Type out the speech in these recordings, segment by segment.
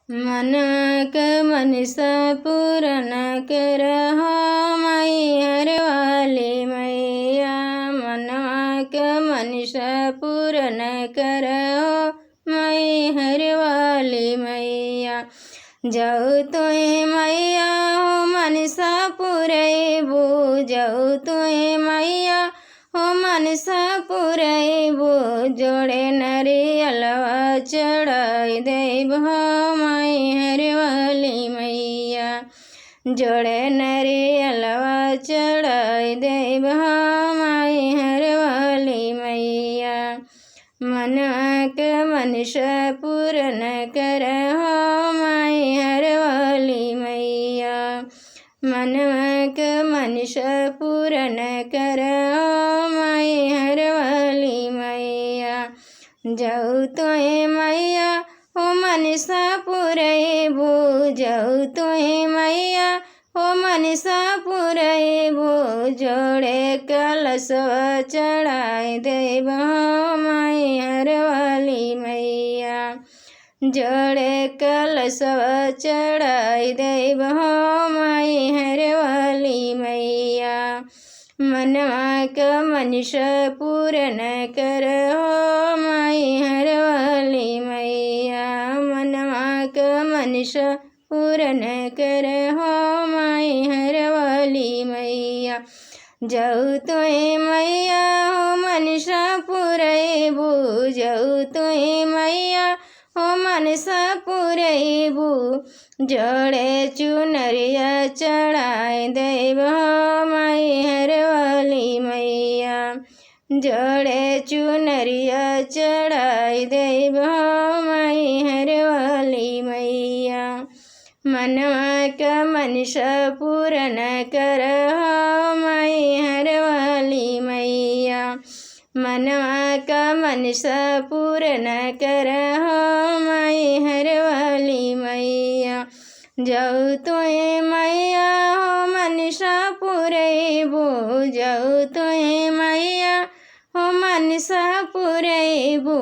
मनवा क मनसा पूरन करहो माई हरवाली मैया। मनवा क मनसा पूरन करहो माई हरवाली मैया। जाऊ तुए मैया हो मनसा पुरैबू, जाऊ तुए मैया हो मनसा पुरैबू। जोड़े नरियलवा चढ़ाई देब हो माई हरवाली मैया। जोड़े नरियलवा चढ़ाई देब हो माई हरवाली मैया। मनवा क मनसा पूरन करहो माई हरवाली मैया। मनवा क मनसा पूरन करहो माई हरवाली मैया। जाऊ तुए मैया हो मनसा पुरैबू, जाऊ तुए मैया हो मनसा पुरैबू। जोड़े कलशवा चढ़ाई देब हो माई हरवाली मैया। जोड़े कलशवा चढ़ाई देब हो माई हरवाली मैया। मनवा क मनसा पूरन करहो माई हरवाली मैया। मनवा क मनसा पूरन करहो माई हरवाली मैया। जाऊ तुए मैया हो मनसा पुरैबू, जाऊ तुए मैया हो मनसा पुरैबू। जोड़े चुनरिया चढ़ाई देब हो माई हरवाली मैया। जोड़े चुनरिया चढ़ाई देब हो माई हरवाली मैया। मनवा क मनसा पूरन करहो माई हरवाली मैया। मनवा क मनसा पूरन करहो माई हरवाली मैया। जाऊ तुए मैया हो मनसा पुरैबू, जाऊ तुए मैया हो मनसा पुरैबू।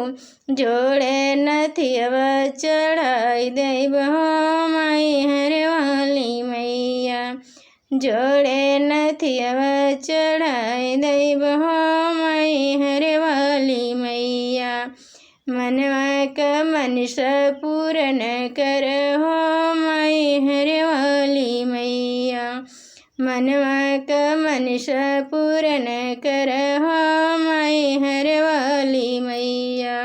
जोड़े नथियवा चढ़ाई देब हो माई हरवाली मैया। जोड़े नथियवा चढ़ाई देब हो माई हरवाली मैया। मनवा क मनसा पूरन करहो माई हरवाली मैया। मनवा क मनसा पूरन करहो माई हरवाली मैया।